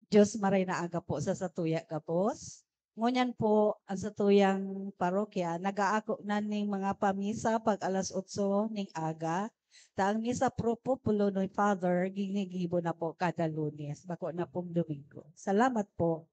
Diyos maray na aga po sa satuya gapos. Ngunyan po ang satuyang parokya nagaako na ning mga pamisa pag alas 8 ning aga. Taang misa pro populo no Father ginigibo na po kada Lunes bako na pong Domingo. Salamat po.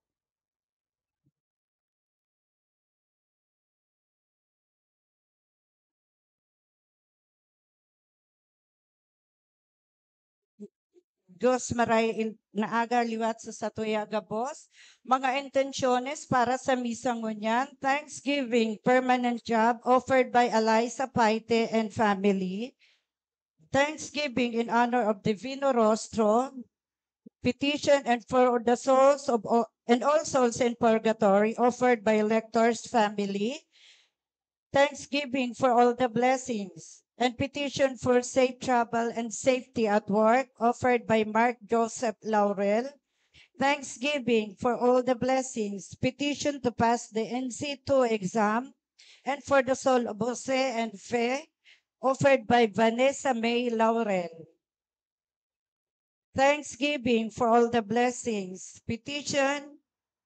Diyos maray naaga liwat sa satuya gabos. Mga intensyones para sa misa ngunyan. Thanksgiving, permanent job offered by Eliza Paite and family. Thanksgiving in honor of Divino Rostro. Petition and for the souls of all, and all souls in purgatory offered by Lector's family. Thanksgiving for all the blessings and petition for safe travel and safety at work offered by Mark Joseph Laurel. Thanksgiving for all the blessings, petition to pass the NC2 exam and for the soul of Jose and Fe offered by Vanessa May Laurel. Thanksgiving for all the blessings, petition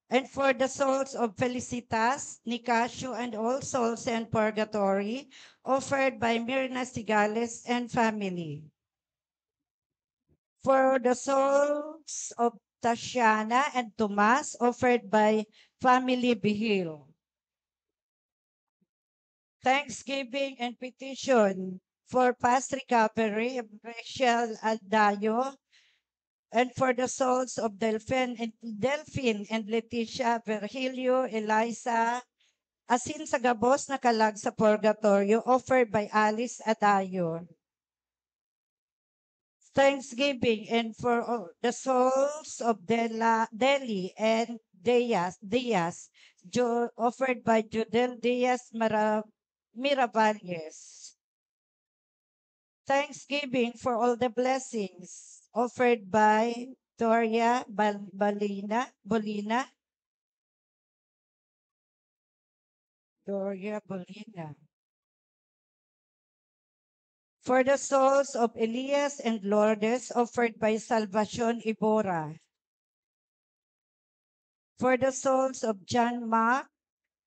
and for the souls of Felicitas, Nicasio, and all souls in purgatory, offered by Mirna Sigales and family. For the souls of Tatiana and Tomas, offered by family Bihil. Thanksgiving and petition for past recovery of Rachel Aldayo, and for the souls of Delphine and Leticia Virgilio, Eliza, asin sa gabos na kalag sa purgatorio, offered by Alice Adayo. Thanksgiving and for the souls of Deli and Diaz, offered by Judel Diaz Miravalles. Thanksgiving for all the blessings offered by Doria Bolina. Doria Bolina. For the souls of Elias and Lourdes offered by Salvacion Ibora. For the souls of John Mac,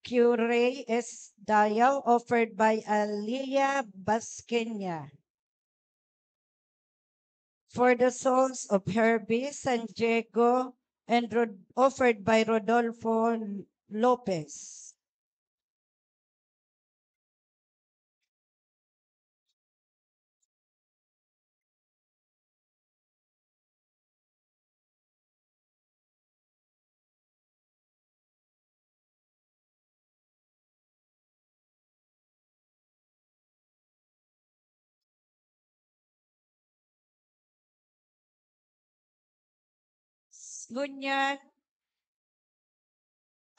Curie S. Dayaw offered by Alia Basqueña. For the souls of Herbie San Diego and offered by Rodolfo Lopez. Ngunyan,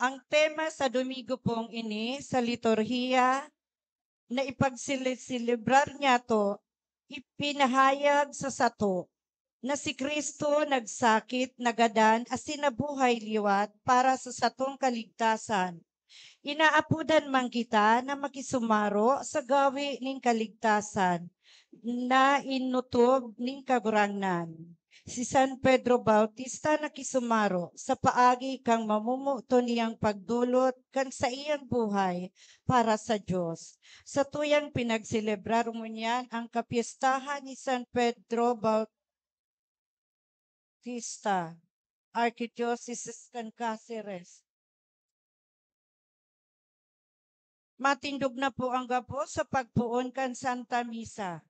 ang tema sa Domingo pong ini sa liturhiya na ipagsilibrar niya to, ipinahayag sa sato na si Kristo nagsakit, nagadan, asin nabuhay liwat para sa satong kaligtasan. Inaapudan man kita na makisumaro sa gawi ning kaligtasan na inutob ning kagurangnan. Si San Pedro Bautista nakisumaro sa paagi kang mamumuto niyang pagdulot kan sa iyang buhay para sa Diyos. Sa tuyang pinagselebrar mo niyan ang kapiestahan ni San Pedro Bautista, Archdiocese kan Cáceres. Matindog na po ang gapo sa pagpuon kan Santa Misa.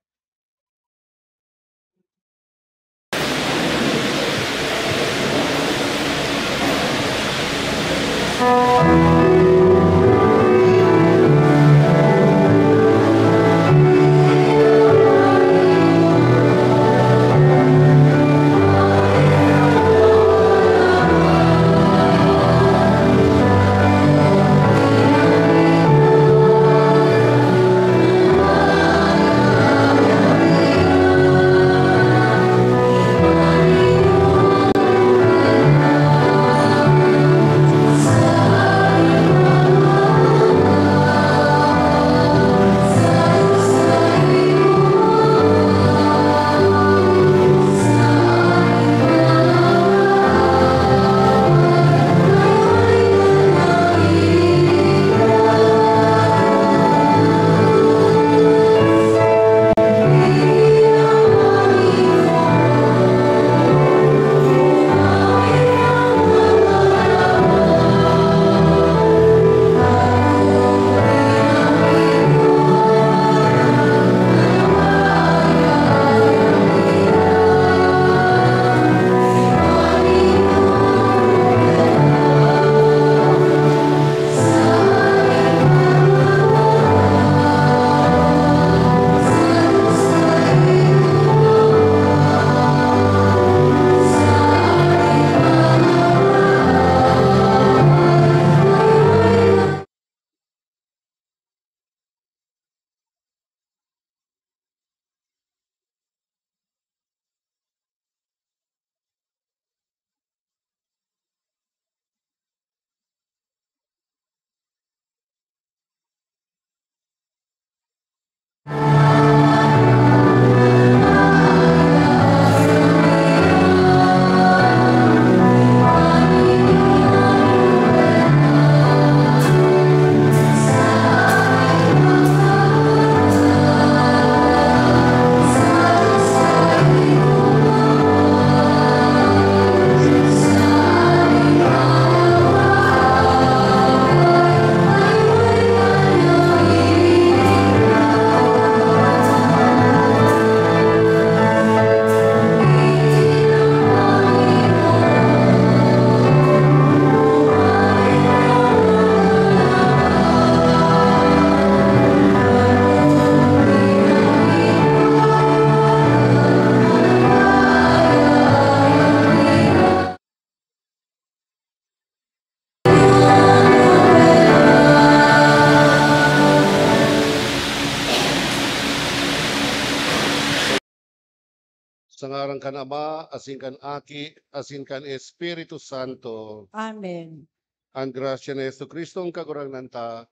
Sa ngaran kan Ama, asin kan Aki, asin kan Espiritu Santo, Amen. ang grasya ni Jesucristo ang kagurang ta,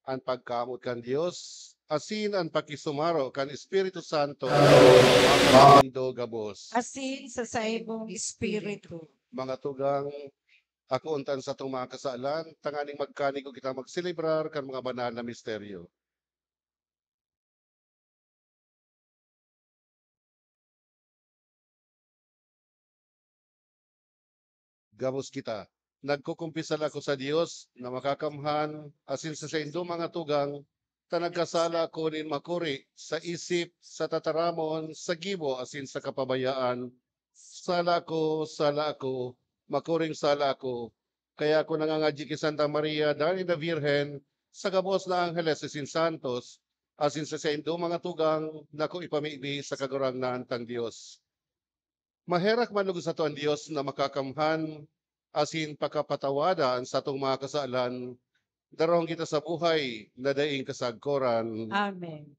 ang pagkamot kan Dios, asin ang pakisumaro kan Espiritu Santo, mapaindo gabos. Asin sa saibong espiritu. Mga tugang ako untan sa itong mga kasaalan, tanganing magkanigo kita magselebrar kan mga banal na misteryo. Gamos kita. Nagkukumpisal ako sa Dios na makakamhan asin sa indo mga tugang tanagkasala ko nin makuri sa isip, sa tataramon, sa gibo asin sa kapabayaan. Sala ko, makuring sala ko. Kaya ako nangangadji kay Santa Maria, dahil na Virhen, sa gabos na Angeles asin Santos, asin sa indo mga tugang nako ipamibi sa kagurangnan tang Dios. Maherak manlug sa to ang Dios na makakamhan asin pakapatawadaan sa atong mga kasaalan, darong kita sa buhay na daing kasagkoran. Amen.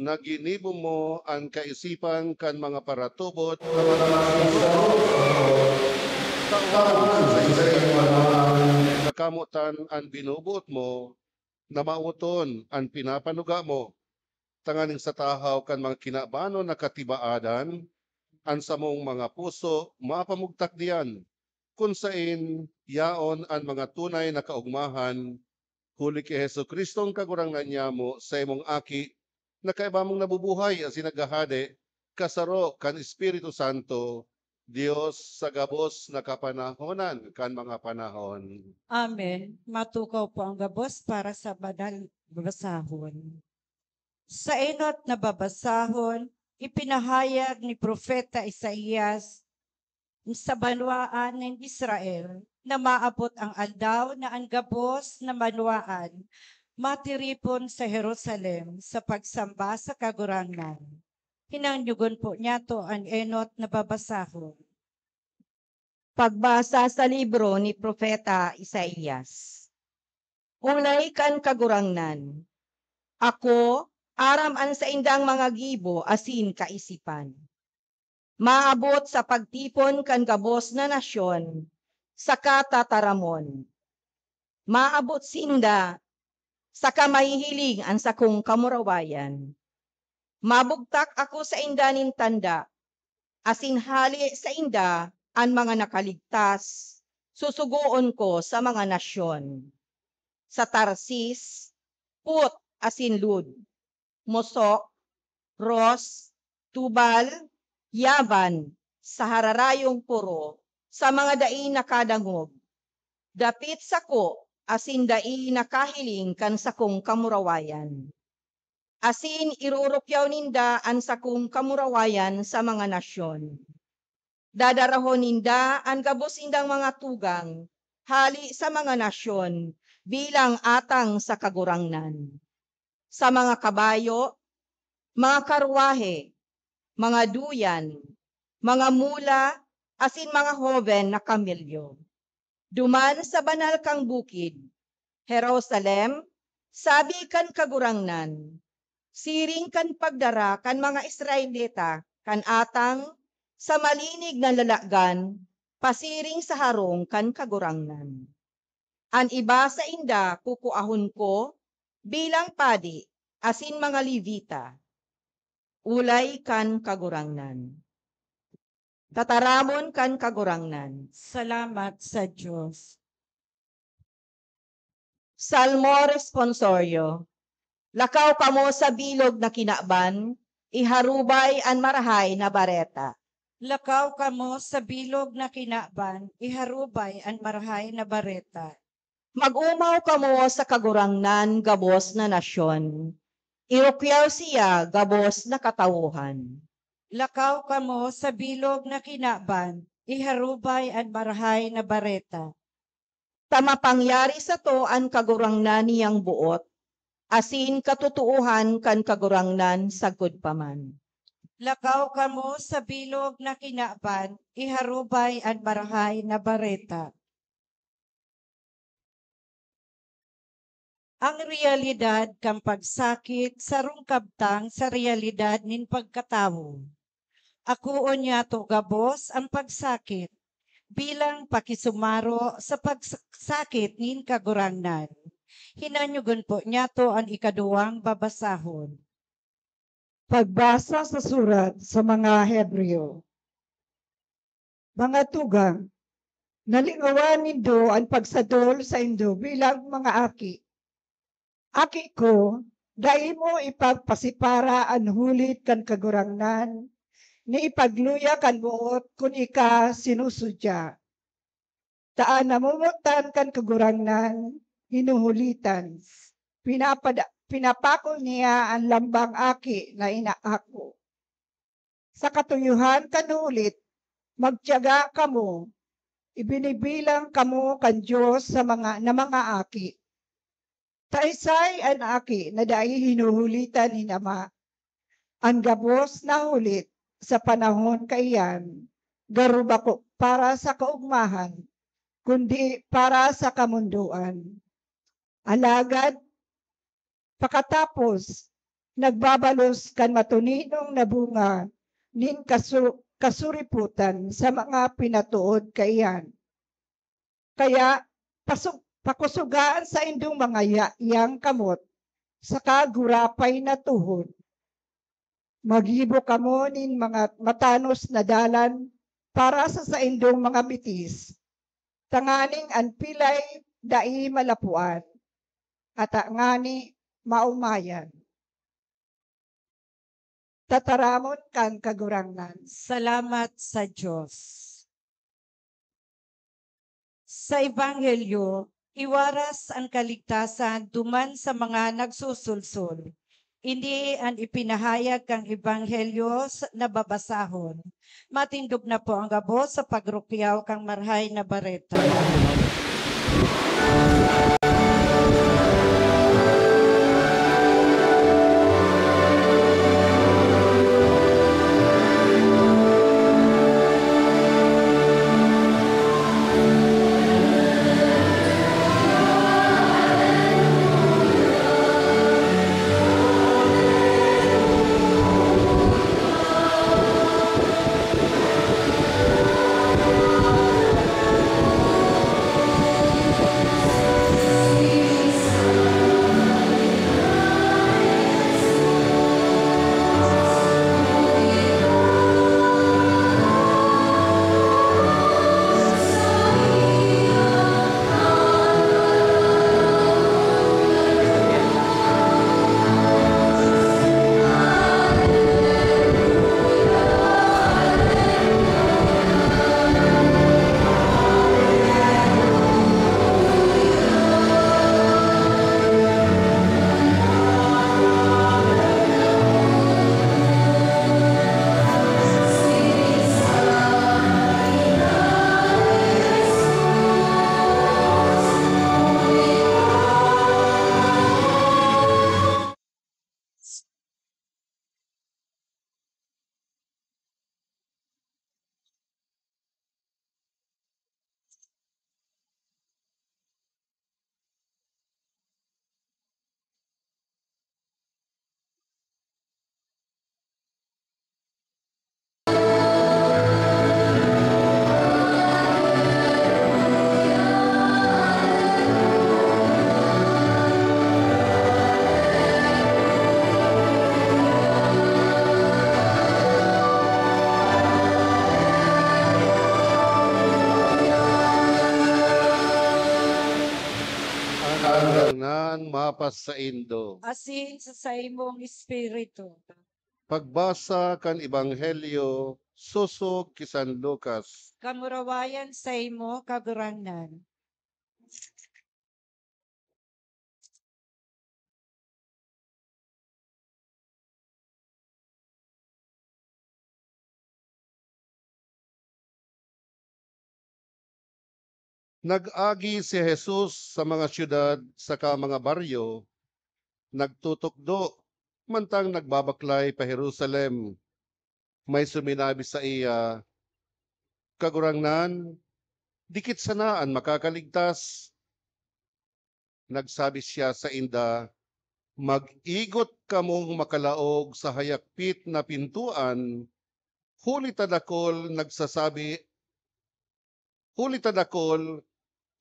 na ginibo mo ang kaisipan kan mga paratubot tauhan sa nakamutan ang binubuot mo na mauton ang pinapanuga mo tanganing sa tahaw kan mga kinabanon na katibaadan ang samong mga puso mapamugtak diyan kung sain yaon ang mga tunay na kaugmahan huli kay Hesu Kristong kagurangan niya mo sa imong aki na kaiba mong nabubuhay as nagahade kasaro kan Espiritu Santo Dios sa gabos na kapanahonan kan mga panahon. Amen. Matukaw po ang gabos para sa banal babasahon. Sa enot na babasahon, ipinahayag ni Propeta Isaías sa banwaan ng Israel na maabot ang aldaw na ang gabos na banwaan matiripon sa Jerusalem sa pagsamba sa kagurangan. Hinanyugon po niya to ang enot na babasahon. Pagbasa sa libro ni Propeta Isaías. Ulay kan kagurangnan. Ako, aram an sa indang mga gibo asin kaisipan. Maabot sa pagtipon kan gabos na nasyon, sa katataramon. Maabot sinda, sa kamahihiling an sakong kamurawayan. Mabugtak ako sa inda nin tanda, asin hali sa inda ang mga nakaligtas, susugoon ko sa mga nasyon. Sa Tarsis, Put asin Lud, Mosok, Ros, Tubal, Yavan, sa hararayong puro, sa mga dai nakadangog. Dapit sako, asin dai nakahiling kan sakong kamurawayan. Asin irurukyaw ninda ang sakong kamurawayan sa mga nasyon. Dadarahon ninda ang gabos indang mga tugang, hali sa mga nasyon, bilang atang sa kagurangnan. Sa mga kabayo, mga karwahe, mga duyan, mga mula, asin mga hoven na kamilyo. Duman sa banal kang bukid, Jerusalem, sabi kan kagurangnan, siring kan pagdara kan mga Israelita, kan atang sa malinig na lalagan, pasiring sa harong kan kagurangnan. An iba sa inda kukuahon ko bilang padi, asin mga Levita. Ulay kan kagurangnan. Tataramon kan kagurangnan. Salamat sa Diyos. Salmo responsorio. Lakaw kamo sa bilog na kinaban, iharubay an marahay na bareta. Lakaw kamo sa bilog na kinaban, iharubay ang marahay na bareta. Mag-umaw kamo sa kagurangnan gabos na nasyon. Irukyaw siya gabos na katawuhan. Lakaw kamo sa bilog na kinaban, iharubay ang marahay na bareta. Tamapangyari sa to ang kagurangnan niyang buot, asin katutuuhan kan kagurangnan sagod paman. Lakaw kamo sa bilog na kinaban, iharubay ang marahay na bareta. Ang realidad kang pagsakit sa rungkabtang sa realidad nin pagkatawo. Akuon niya to gabos ang pagsakit bilang pakisumaro sa pagsakit nin kagurangnan. Hinanyugon po niya to ang ikaduwang babasahon. Pagbasa sa surat sa mga Hebreo. Mga tugang, nalingawan nindo ang pagsadol sa indo bilang mga aki. Aki ko, dai mo ipagpasipara ang hulit kan kagurangnan, ni ipagluya kan buot kun ika sinusudya. Taan namumutan kan kagurangnan, hinuhulitan. Pinapako niya ang lambang aki na inaako. Sa katuyuhan kanulit, magtiyaga kamo, ibinibilang kamo kan Diyos sa mga aki. Taisay an aki na dai hinuhulitan ni Ama. Ang gabos na hulit sa panahon kaiyan, garubako para sa kaugmahan, kundi para sa kamunduan. Alagad, pakatapos, nagbabalos kan matuninong na bunga nin kasuriputan sa mga pinatuod kaiyan. Kaya pakusugaan sa indong mga yang kamot sa kagurapay na tuhod. Magibo kamo nin mga matanos na dalan para sa indong mga bitis. Tanganing anpilay dai malapuan at ngani maumayan. Tataramon kan kagurangnan. Salamat sa Diyos. Sa Ebanghelyo, iwaras ang kaligtasan duman sa mga nagsusulsol. Hindi ang ipinahayag kang Ebanghelyo na babasahon. Matindog na po ang gabo sa pagrupyaw kang marhay na bareta. Ang mapas sa Indo. Asin sa imong espiritu. Pagbasa kan Ebanghelyo, susog kisan Lucas. Kamurawayan sa imo kagurangnan. Nag-agi si Jesus sa mga syudad sa mga baryo, nagtutukdo, mantang nagbabaklay pa Jerusalem. May suminabi sa iya, kagurangnan, dikit sanaan makakaligtas. Nagsabi siya sa inda, mag-igot kamong makalaog sa hayakpit na pintuan, huli tadakol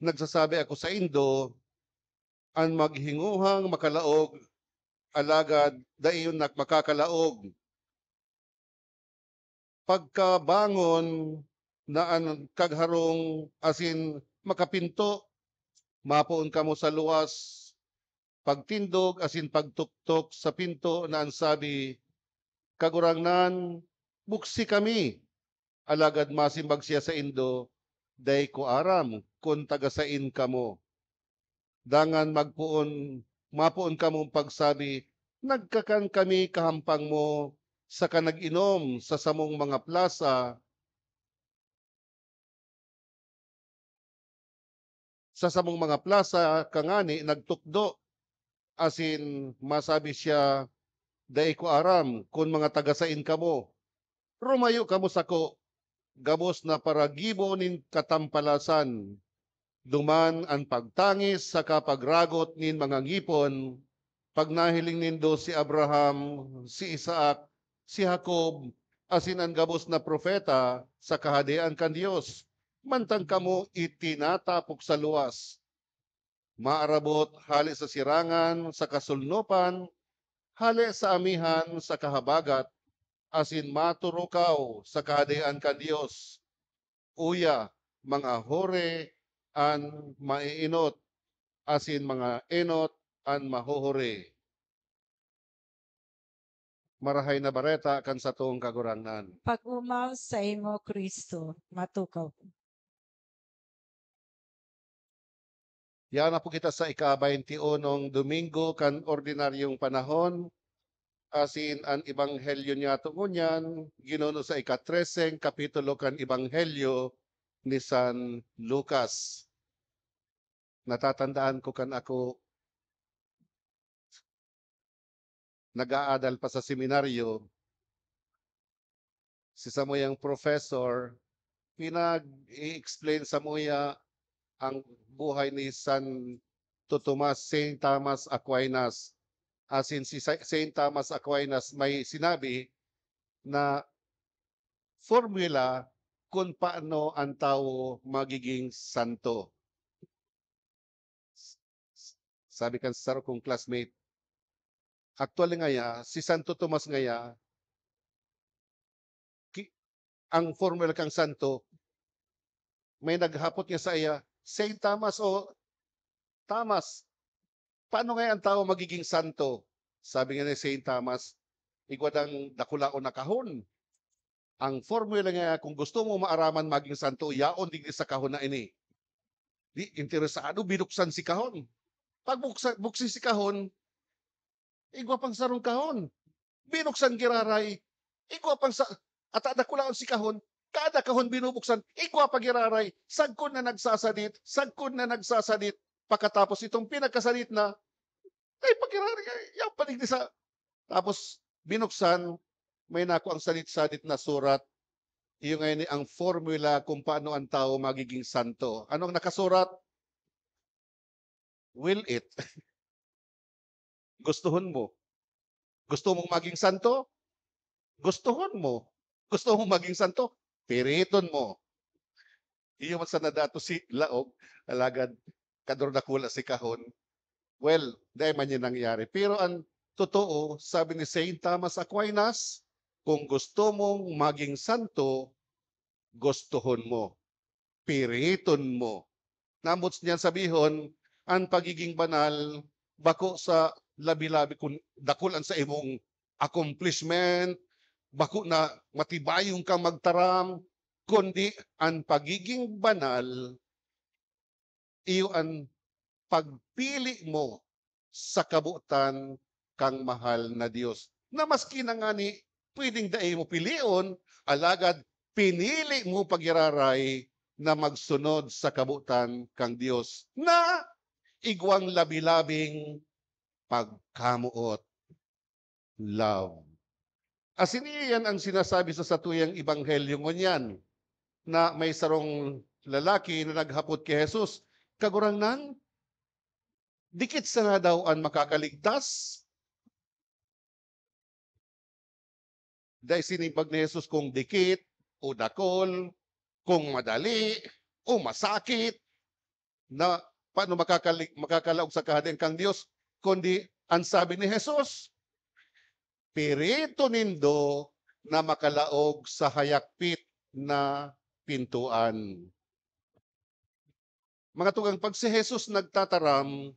nagsasabi ako sa Indo, ang maghinguhang makalaog, alagad dayon makakalaog. Pagkabangon na ang kagharong asin makapinto, mapuon kamo sa luwas. Pagtindog asin pagtuktok sa pinto na ang sabi, kagurangnan, buksi kami. Alagad masimbag siya sa Indo, day ko aram kung tagasain kamo. Dangan mapuon kamong pagsabi, nagkakan kami kahampang mo sa kanag-inom sa samong mga plaza. Sa samong mga plaza, kangani, nagtukdo. Asin, masabi siya, day ko aram kung mga tagasain kamo. Rumayo kamo sako, gabos na paragibo nin katampalasan. Duman ang pagtangis sa kapagragot nin mga ngipon, pag nahiling nindo si Abraham, si Isaac, si Jacob, asin ang gabos na propeta sa kahadian kan Dios, mantang kamo itinatapok sa luwas. Maarabot hali sa sirangan, sa kasulnupan, hali sa amihan, sa kahabagat, asin maturukaw sa kahadian kan Dios. Uya, mga hore, an maiinot, asin mga enot, an mahuhuri. Marahay na bareta kan sa tuong kagurangnan. Pag umaw sa imo, Kristo, matukaw. Yan na po kita sa ika-21 Domingo kan ordinaryong panahon. Asin ang ebanghelyo niya tungunyan, ginuno sa ika-13 kapitulo kan ebanghelyo ni San Lucas. Natatandaan ko kan ako nag-aadal pa sa seminaryo, si Samoyang professor, pinag-i-explain sa Moya ang buhay ni Santo Tomas, Saint Thomas Aquinas. Asin si Saint Thomas Aquinas may sinabi na formula kung paano ang tao magiging santo. Sabi kan sa kong classmate, actually ngaya, si Santo Tomas ngaya, ang formula kang santo, may naghapot niya sa iya, Saint Thomas o Thomas, paano nga ang tao magiging santo? Sabi nga ni Saint Thomas, igwadang dakula o nakahon. Ang formula nga, kung gusto mo maaraman maging santo, yaon din sa kahon na ini. Di interesado, binuksan si kahon. Pag buksan si kahon, igwa pang sarong kahon. Binuksan giraray, igwa pang sa... At dakulaon si kahon, kada kahon binubuksan, igwa pag giraray, sagkon na nagsasadit, pagkatapos itong pinagkasadit na, ay pag-giraray, yung paligdi sa... Tapos binuksan, may nako ang sadit-sadit na surat, yung ngayon ang formula kung paano ang tao magiging santo. Anong nakasurat? Will it. Gustuhon mo. Gusto mong maging santo? Gustuhon mo. Gusto mong maging santo? Piriton mo. Iyo man sa nadato si Laog, alagad kador na kula si kahon. Well, dahil man yun nangyari. Pero ang totoo, sabi ni Saint Thomas Aquinas, kung gusto mong maging santo, gustuhon mo. Piriton mo. Namuts niyan sabihon, ang pagiging banal, bako sa labi-labi kung dakulan sa imong accomplishment, bako na matibayong kang magtaram, kundi ang pagiging banal, iyo ang pagpili mo sa kabutan kang mahal na Diyos. Na maski na nga ni pwedeng daay mo pilion, alagad pinili mo pagiraray na magsunod sa kabutan kang Diyos na igwang labi-labing pagkamuot. Love. Asin iyan ang sinasabi sa satuyang ebanghelyo ngunyan na may sarong lalaki na naghapot kay Jesus. Kagurangnan, dikit sa nga daw ang makakaligtas. Dahil sinibag ni Jesus kung dikit o dakol, kung madali o masakit, na paano makakalaog sa kahadian kang Diyos, kundi ang sabi ni Jesus, pirito nindo na makalaog sa hayakpit na pintuan. Mga tugang, pag si Jesus nagtataram,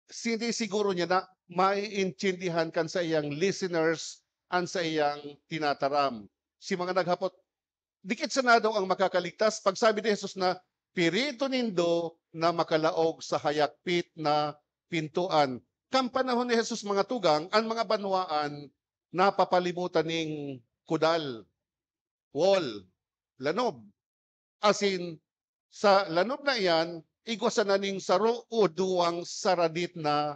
hindi siguro niya na maiintindihan kan sa iyang listeners ang sa iyang tinataram. Si mga naghapot, dikit sa na daw ang makakaligtas. Pag sabi ni Jesus na, pirito nindo na makalaog sa hayakpit na pintuan. Kam panahon ni Jesus mga tugang, ang mga banwaan napapalimutan ning kudal, wall, lanob. Asin, sa lanob na iyan, igwasan na ning saro o duwang saradit na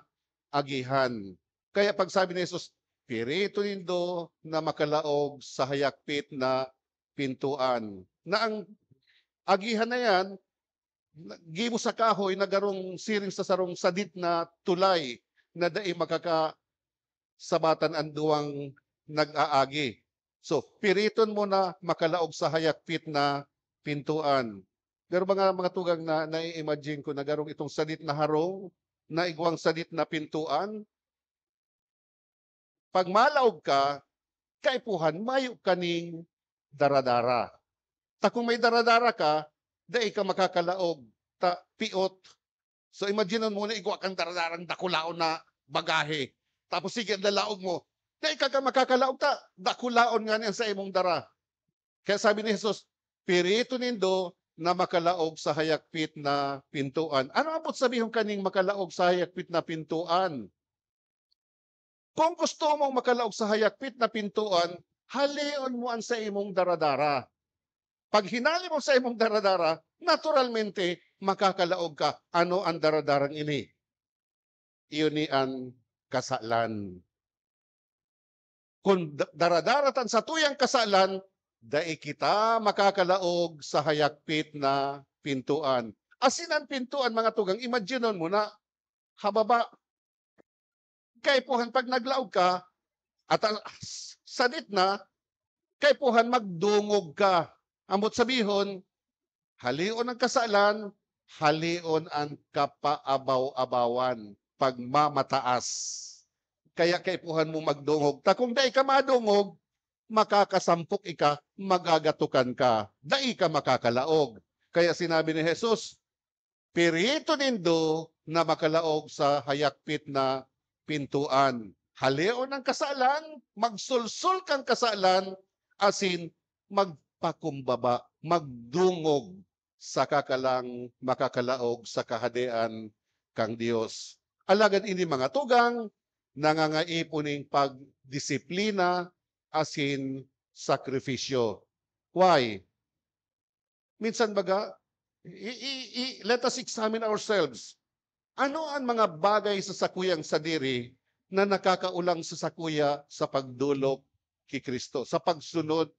agihan. Kaya pag sabi ni Jesus, pirito nindo na makalaog sa hayakpit na pintuan. Na ang agihan na yan, gibo sa kahoy na garong siring sa sarong sadit na tulay na dai makaka sabatan ang duwang nag-aagi. So, piriton mo na makalaog sa hayakpit na pintuan. Pero mga tugang na nai-imagine ko na garong itong sadit na harong, na igwang sadit na pintuan, pag malaog ka, kaipuhan, mayo kaning daradara. Ta kung may daradara ka, dai ka makakalaog, ta piot. So imagine mo na igwa kang daradarang dakulaon na bagahe. Tapos sige, dalaog mo. Dai ka makakalaog ta, dakulaon nga niyan sa imong dara. Kaya sabi ni Jesus, pirito nindo na makalaog sa hayakpit na pintuan. Ano ang sabihin kaning makalaog sa hayakpit na pintuan? Kung gusto mong makalaog sa hayakpit na pintuan, halion mo ang sa imong daradara. Pag hinali mo sa imong daradara, naturalmente, makakalaog ka. Ano ang daradarang ini? Iyon ni ang kasalan. Kung daradaratan sa tuyang kasalan, dai kita makakalaog sa hayakpit na pintuan. Asin ang pintuan, mga tugang, imagine mo na, hababa, kaipuhan pag naglaog ka, at sadit na, kaipuhan magdungog ka. Amot sabihon, halion ang kasalan, halion ang kapaabaw-abawan, pagmamataas. Kaya kaipuhan mo magdungog. Ta kung dai ka madungog, makakasampok ika, magagatukan ka. Dai ka makakalaog. Kaya sinabi ni Jesus, pirito nindo na makalaog sa hayakpit na pintuan. Halion ang kasalan, magsulsul kang kasalan, asin magpakumbaba, magdungog sa kakalang makakalaog sa kahadian kang Dios. Alagad ini mga tugang, nangangaiponing pagdisiplina, asin sakripisyo. Why? Minsan baga, let us examine ourselves. Ano ang mga bagay sa sakuyang sadiri na nakakaulang sa sakuya sa pagdulog kay Kristo, sa pagsunod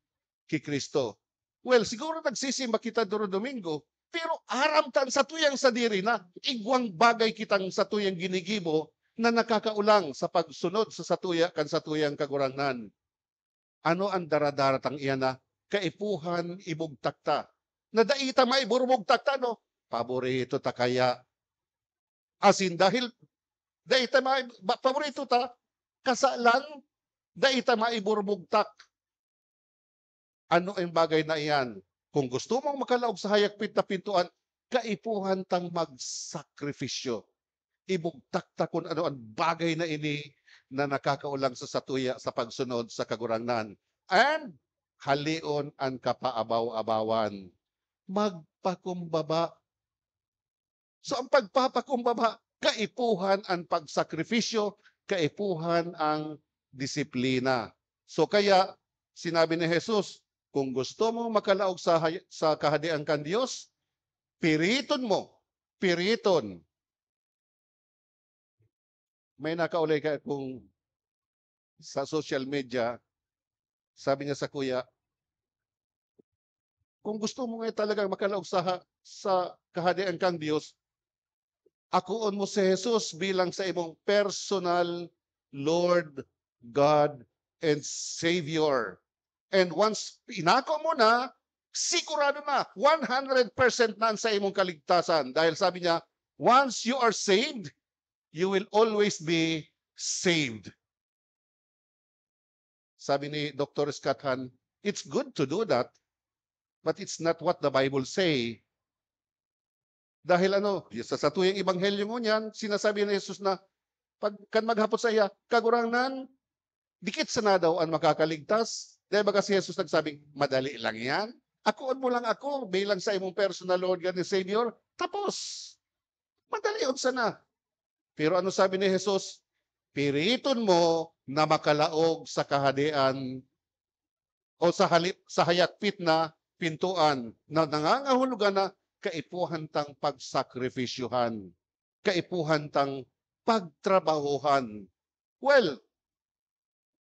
kay Kristo? Well, siguro nagsisimba kita duro Domingo, pero aramtan sa tuyang sadiri na igwang bagay kitang sa tuyang ginigibo na nakakaulang sa pagsunod sa satuya kan sa tuyang kagurangan. Ano ang daradaratang iyan na kaipuhan ibugtakta? Na daita maiburubugtakta, no? Paborito ta kaya. Asin dahil daita paborito ta, kasalan, daita maiburubugtak. Ano ang bagay na iyan? Kung gusto mong makalaog sa hayakpit na pintuan, kaipuhan tang magsakripisyo. Ibugtakta kung ano ang bagay na ini na nakakaulang sa satuya sa pagsunod sa kagurangan. And halion ang kapaabaw-abawan. Magpakumbaba. So ang pagpapakumbaba, kaipuhan ang pagsakripisyo, kaipuhan ang disiplina. So kaya sinabi ni Jesus, kung gusto mo makalaog sa kahadian kan Diyos, piriton mo, piriton. May nakaulay ka kung sa social media, sabi niya sa kuya, kung gusto mo nga talagang makalaog sa kahadian kang Diyos, akuon mo si Jesus bilang sa imong personal Lord, God, and Savior. And once inako mo na, sigurado na, 100% na sa imong kaligtasan. Dahil sabi niya, once you are saved, you will always be saved. Sabi ni Dr. Scott Hahn, it's good to do that, but it's not what the Bible say. Dahil sa tuyang ebanghelyo mo niyan, sinasabi ni Jesus na, pag kan maghapot sa iya, kagurangan, dikit sana daw ang makakaligtas. Dahil baga si Jesus nagsabing, madali lang yan. Akuon mo lang ako, bilang sa imong personal Lord God and Savior, tapos. Madali yun sana. Pero ano sabi ni Jesus? Piriton mo na makalaog sa kahadian o sa hayakpit na pintuan na nangangahulugan na kaipuhan tang pagsakripisyuhan, kaipuhan tang pagtrabahuhan. Well,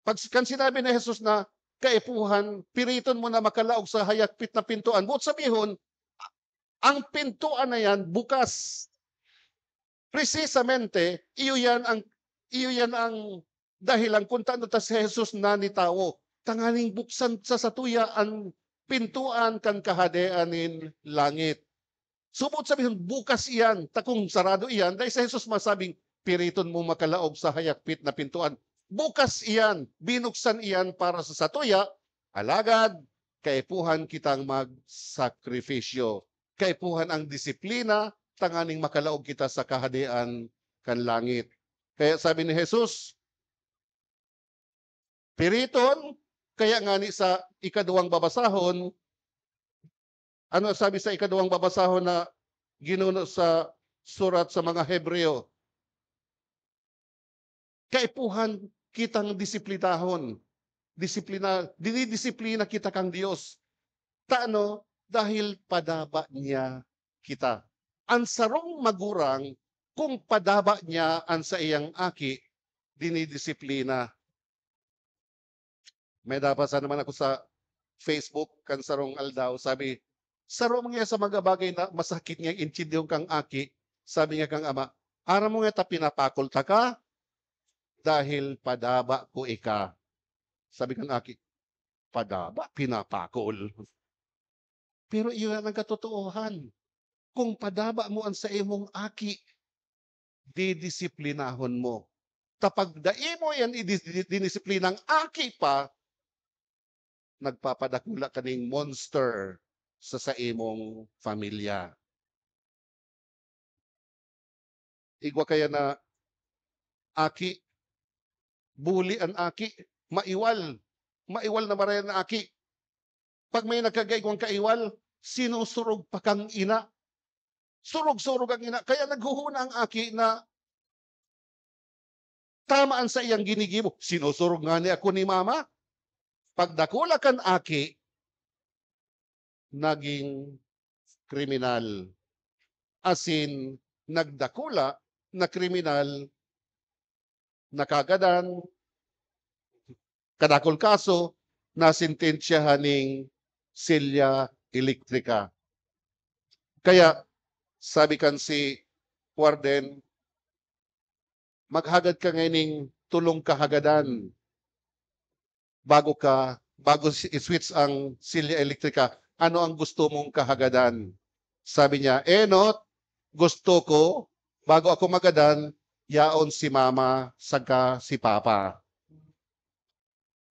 pag sinabi ni Jesus na kaipuhan, piriton mo na makalaog sa hayakpit na pintuan, buot sabihon, Ang pintuan na yan bukas. Precisamente, iyo yan ang dahilan kung taano ta si Jesus na ni tao. Tanganing buksan sa satuya ang pintuan kan kahadeanin langit. Subot sabihin, bukas iyan, takong sarado iyan, dahil sa Jesus masabing, piriton mo makalaog sa hayakpit na pintuan. Bukas iyan, binuksan iyan para sa satuya, alagad, kaipuhan kitang magsakripisyo. Kaipuhan ang disiplina, tanganing makalaog kita sa kahadean kan langit. Kaya sabi ni Jesus, piriton, kaya nga ni sa ikaduwang babasahon, ano sabi sa ikaduwang babasahon na ginuno sa surat sa mga Hebreo? Kaipuhan kitang disiplinahon. Dinidisiplina kita kang Diyos. Taano? Dahil padaba niya kita. Ang sarong magurang, kung padaba niya ang sa iyang aki, dinidisiplina. May nabasa naman ako sa Facebook, kan sarong aldaw, sabi, saro mga sa mga bagay na masakit nga intindiyon kang aki, sabi nga kang ama, ara mo nga ta pinapakol ta ka, dahil padaba ko ika. Sabi kang aki, padaba, pinapakol. Pero iyon ang katotohan. Kung padaba mo ang sa imong aki, didisiplinahon mo. Kapag dai mo yan dinisiplinang aki pa, nagpapadakula kaning monster sa imong pamilya. Igwa kaya na aki, buli ang aki, maiwal na marayan na aki. Pag may nagkagaigwang kaiwal, sinusurog pa kang ina. Surog-surog ang ina. Kaya naghuhuna ang aki na tamaan sa iyang ginigibo. Sinusurog nga ni ako ni mama. Pagdakula kan aki, naging kriminal. As in, nagdakula na kriminal, nakagadan, kadakol kaso, nasintensyahan ng silya elektrika. Kaya, sabi kan si Warden, maghagad ka ngayon tulong kahagadan bago i-switch ang silya elektrika. Ano ang gusto mong kahagadan? Sabi niya, Not, gusto ko, bago ako magadan, yaon si mama, saka si papa.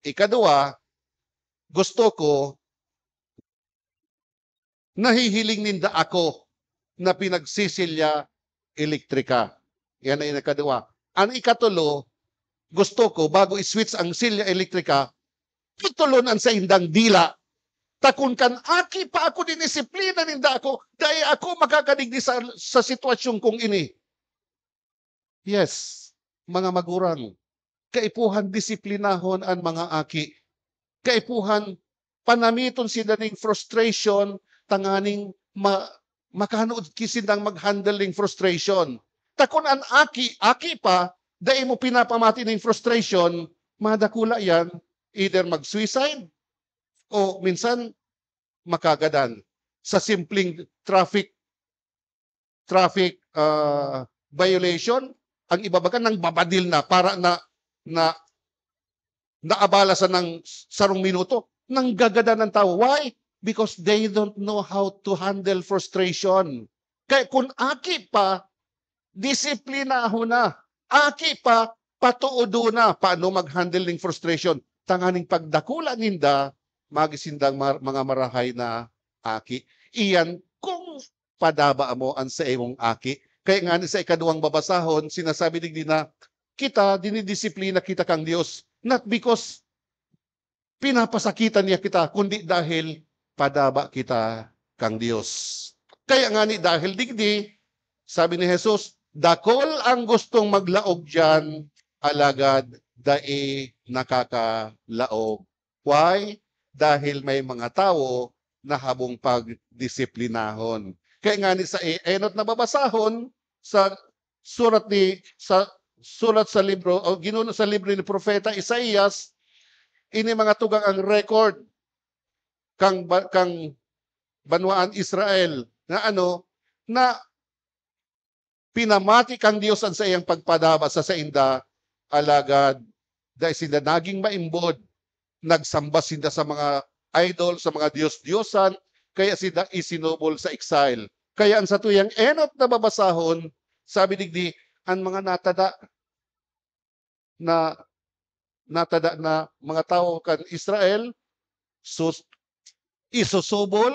Ikadua, gusto ko, nahihiling ninda ako na pinagsisilya elektrika. Yan ay ikadua. Ang ikatulo, gusto ko, bago i-switch ang silya elektrika, itulonan sa indang dila. Takun kan aki pa ako dinisiplina ninda ako, dahil ako makakadigdi sa sitwasyon kong ini. Yes, mga magurang, kaipuhan disiplinahon ang mga aki. Kaipuhan panamiton sila ng frustration, tanganing makanood kisindang mag-handle ng frustration. Takon ang aki pa, dahil mo pinapamati ng frustration, madakula yan, either mag-suicide, o minsan makagadan sa simpleng traffic violation, ang ibabaga nang babadil na para na naabala sa ng sarong minuto, nang gagada ng tao. Why? Because they don't know how to handle frustration. Kaya kung aki pa, disiplinaho na. Aki pa, patuodo na paano mag-handle ng frustration. Tanganing pagdakula ninda, magisindang mga marahay na aki. Iyan kung padaba mo ang sa imong aki. Kaya nga sa ikaduwang babasahon, sinasabi din na kita, dinidisiplina kita kang Diyos. Not because pinapasakitan niya kita, kundi dahil padaba kita kang Diyos. Kaya nga dahil digdi, sabi ni Jesus, dakol ang gustong maglaog dyan, alagad dai nakakalaog. Why? Dahil may mga tao na habong pagdisiplinahon. Kaya nga sa enot na babasahon sa sulat sa libro o ginuno sa libro ni Propeta Isaías, ini mga tugang ang record kang banwaan Israel, na na pinamati kang Dios sa iyang pagpadaba sa inda alagad dahil sila naging maimbod, nagsamba sila sa mga idol, sa mga Diyos-Diyosan, kaya sila isinubol sa exile. Kaya ang sa tuyang enot na babasahon, sabi digdi, ang mga natada na mga tao kan Israel, isusubol,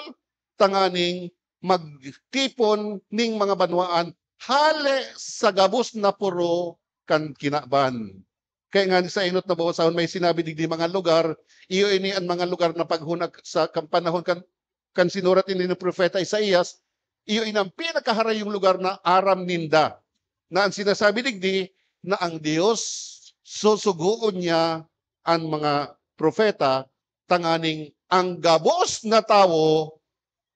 tanganing magtipon ning mga banwaan, hali sa gabos na puro kan kinaban. Kaya nga sa inot na babasahon, may sinabi digdi mga lugar, iyo ini ang mga lugar na paghunag sa panahon kan sinurat ini ng propeta Isaías, iyo inang pinakaharayong lugar na Aram Ninda. Na ang sinasabi digdi na ang Diyos susuguon niya ang mga propeta tanganing ang gabos na tao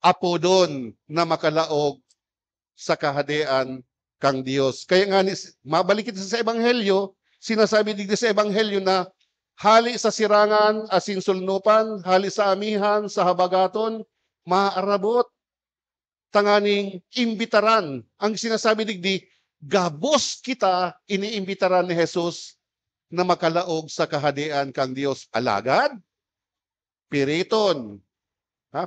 apo doon na makalaog sa kahadian kang Diyos. Kaya nga mabalik ito sa Ebanghelyo, sinasabi digdi sa Ebanghelyo na hali sa sirangan, asin sulnupan, hali sa amihan, sa habagaton, maarabot, tanganing imbitaran. Ang sinasabi digdi, gabos kita iniimbitaran ni Jesus na makalaog sa kahadian kang Diyos. Alagad, piriton.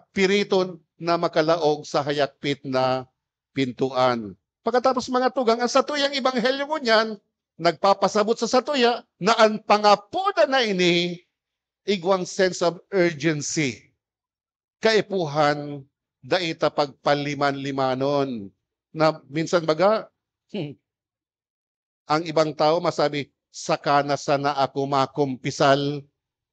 Piriton na makalaog sa hayakpit na pintuan. Pagkatapos mga tugang, ang satuyang ebanghelyo mo niyan, nagpapasabot sa satuya na ang pangapuda na ini, igwang sense of urgency. Kaipuhan, daita pagpaliman-limanon. Na minsan baga, ang ibang tao masabi, saka na sana ako makumpisal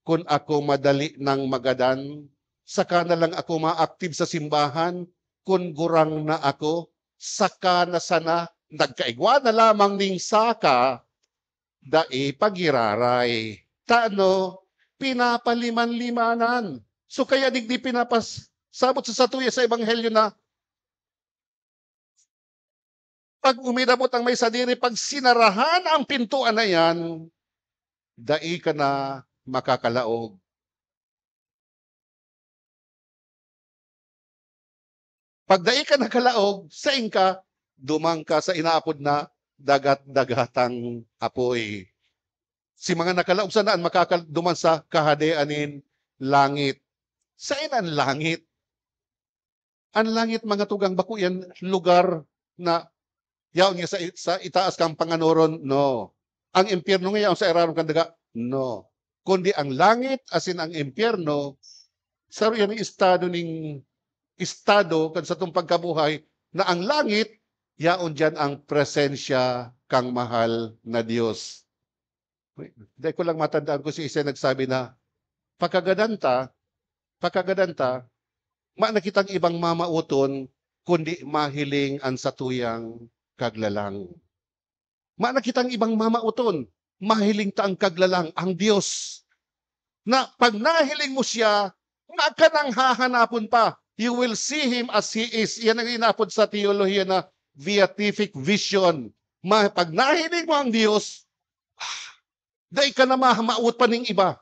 kung ako madali ng magadan. Saka na lang ako ma-active sa simbahan kung gurang na ako. Saka na sana nagkaigwa na lamang ning saka dai pagiraray. Tano, pinapaliman-limanan. So kaya digdi sabot sa satuya sa ebanghelyo na pag umidabot ang may sadiri, pag sinarahan ang pintuan na yan, dai ka na makakalaog. Pag dai ka nakalaog, sa ka, dumang ka sa inaapod na dagat-dagatang apoy. Si mga nakalaog sanaan makakaduman sa kahadianin langit. Sa ang langit? Ang langit mga tugang bako yan lugar na yaon niya sa itaas kang panganuron? No. Ang impyerno nga yaon sa eraron kang daga? No. Kundi ang langit asin ang impyerno, sa yan ang estado kan sa itong pagkabuhay na ang langit, yaon dyan ang presensya kang mahal na Diyos. Dahil ko lang matandaan ko si isa nagsabi na, pagkagadanta, nakitang ibang mamauton, kundi mahiling ang satuyang kaglalang. Nakitang ibang mamauton, mahiling ta ang kaglalang, ang Diyos. Na pag nahiling mo siya, nga ka nang hahanapon pa. You will see Him as He is. Yan ang inapod sa teolohiya na beatific vision. Pag nahiling mo ang Diyos, dahil ka na mahamaot pa ng iba.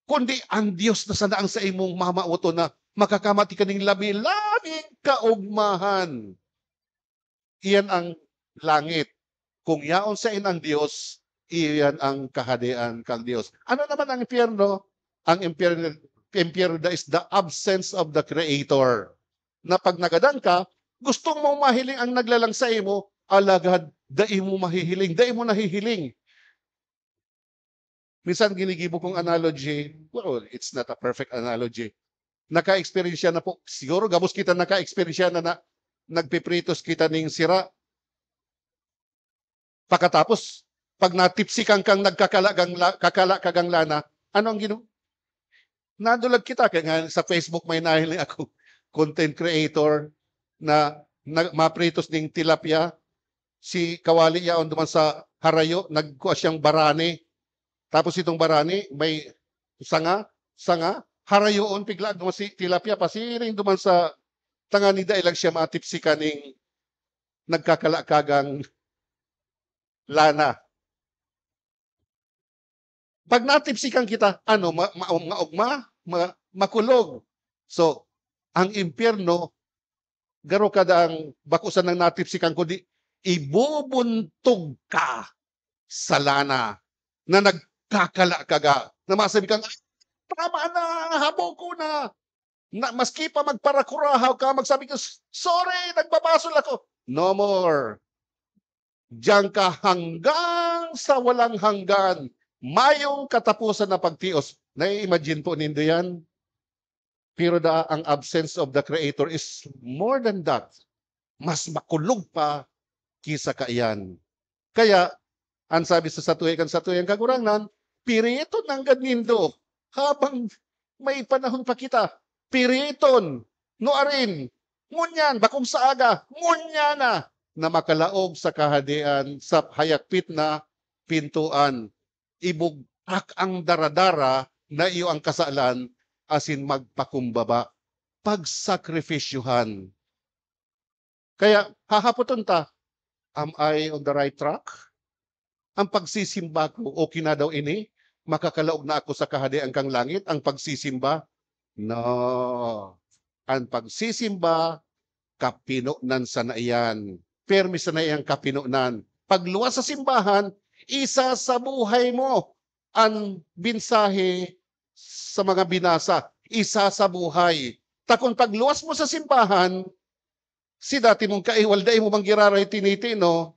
Kundi ang Diyos na sanaang sa imong mamauto na makakamati ka ng labi-labing kaugmahan. Iyan ang langit. Kung yaon sa inang Diyos, iyan ang kahadian kang Diyos. Ano naman ang impyerno? Ang impyerno is the absence of the Creator. Na pag nagadan ka, gustong mong mahiling ang naglalang sa imo, alagad, dai mo mahihiling, dai mo nahihiling. Minsan ginigibo kong analogy, well, it's not a perfect analogy. Naka-experience na po, siguro gabos kita naka-experience na nagpipritos kita ning sira. Pagkatapos, pag natipsikan kang kakalakagang lana, ano ang nadulag kita, kaya nga sa Facebook may nahiling ako, content creator, na mapritos ning tilapia, si Kawali yaon duman sa harayo, nagkuha siyang barani, tapos itong barani, may sanga, harayoon, pigla duman si tilapia, pasiring duman sa tangani dahil lang siya matipsikan ning nagkakalakagang lana. Pag natipsikan kita, makulog. So, ang impyerno, garo ka daang bakusan ng natipsikan ko di, ibubuntog ka sa lana na nagkakala kaga. Na masabi kang, tama na, habo ko na. Maski pa magparakurahaw ka, magsabi ka, sorry, nagbabasol ako. No more. Diyan ka hanggang sa walang hanggan. Mayong katapusan na pagtios. Nai-imagine po nindo yan? Pero ang absence of the Creator is more than that. Mas makulog pa kisa kaiyan. Kaya, ang sabi sa satuyang kagurangan, piriton ng ganindo habang may panahon pa kita. Piriton, noarin, ngunyan, bakong sa aga, ngunyana, na makalaog sa kahadian sa hayakpit na pintuan. Ibugtak ang daradara na iyo ang kasalan asin magpakumbaba. Pagsakrifisyuhan. Kaya hahapoton ta, am I on the right track? Ang pagsisimba ko, okay na daw ini? Makakalaog na ako sa kahadian kang langit? Ang pagsisimba? No. Ang pagsisimba, kapinunan sa naiyan. Permi sa naiyang kapinunan. Pagluwas sa simbahan, isa sa buhay mo ang binsahe sa mga binasa. Isa sa buhay. Takon pagluwas mo sa simbahan, si dati mong kaiwalday mo bang giraray tiniti, no?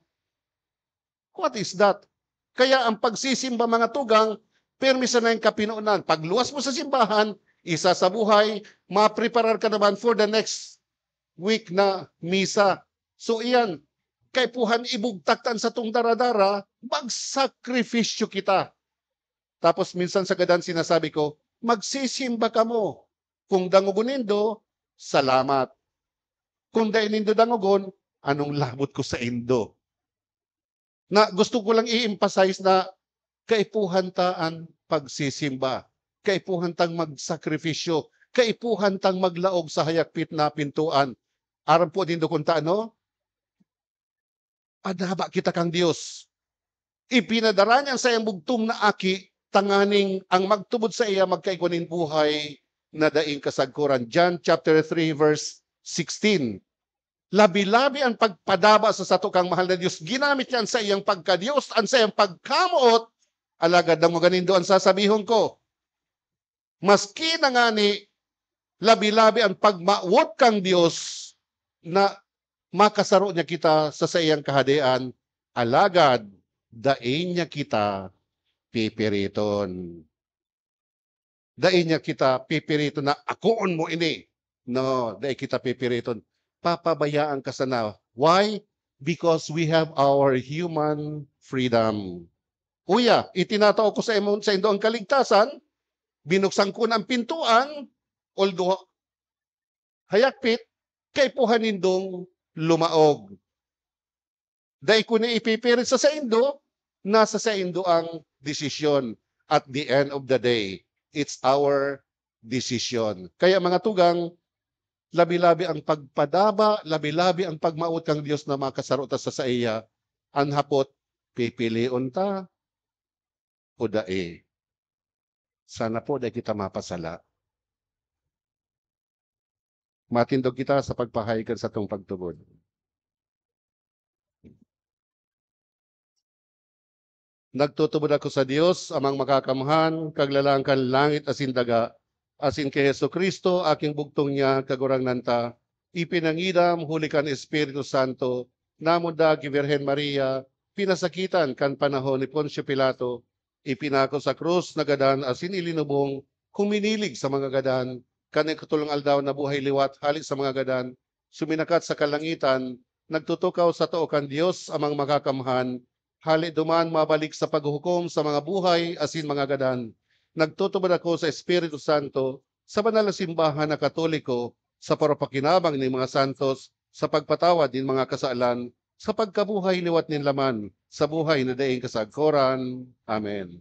What is that? Kaya ang pagsisimba mga tugang, permisa na yung kapinunan. Pagluwas mo sa simbahan, isa sa buhay, mapreparar ka naman for the next week na misa. So iyan, kay puhan ibugtaktan sa tong daradara, magsakripisyo kita. Tapos minsan sa gadan sinasabi ko, magsisimba ka mo. Kung dangugon salamat. Kung dahil nindo dangugon, anong labot ko sa indo? Na gusto ko lang i-emphasize na kaipuhan taan pagsisimba. Kaipuhan tang magsakripisyo. Kaipuhan tang maglaog sa hayakpit na pintuan. Aram po din do kung taano? Adaba kita kang Diyos. Ipinadara niya sa iyang bugtong na aki, tanganing ang magtubod sa iya magkaigunin buhay na daing kasagkuran. John chapter 3 verse 16. Labi-labi ang pagpadaba sa sato kang mahal na Diyos. Ginamit niyan sa iyang pagka-Diyos, ang sa iyang pagkamuot, alagad ng mga nindo ang sasabihon ko. Maski na nga ni labi-labi ang pagmawot kang Diyos na makasaro niya kita sa iyang kahadian, alagad, daing niya kita pipiriton. Daing niya kita pipiriton na akoon mo ini. No, daing kita pipiriton. Papabayaan ka sana. Why? Because we have our human freedom. Uya, itinatao ko sa indo ang kaligtasan, binuksan ko ng pintuan, although hayakpit, kay puhanindong lumaog. Dahil ko na ipipirit sa indo, nasa sa indo ang desisyon. At the end of the day, it's our decision. Kaya mga tugang, labi-labi ang pagpadaba, labi-labi ang pagmaot kang Diyos na makasaro ta sa iya, ang hapot, pipilion ta, o dae. Sana po dahil kita mapasala. Matindog kita sa pagpahayagan sa itong pagtubod. Nagtutubod ako sa Diyos, amang makakamhan, kaglalangkan langit asin daga, asin kay Heso Kristo, aking bugtong niya, kagurang nanta, ipinangidam, hulikan Espiritu Santo, namuda ki Virgen Maria, pinasakitan kan panahon ni Poncio Pilato, ipinako sa krus na gadan, asin ilinubong, kuminilig sa mga gadan, kanikatulong aldaw na buhay liwat, halik sa mga gadan, suminakat sa kalangitan, nagtutukaw sa tookan Diyos, amang makakamhan, hali duman mabalik sa paghukom sa mga buhay, asin mga gadan, nagtutubad ako sa Espiritu Santo sa banal na simbahan na Katoliko sa parapakinabang ng mga santos sa pagpatawad ng mga kasalanan sa pagkabuhay liwat nin laman sa buhay na daing kasagkoran. Amen.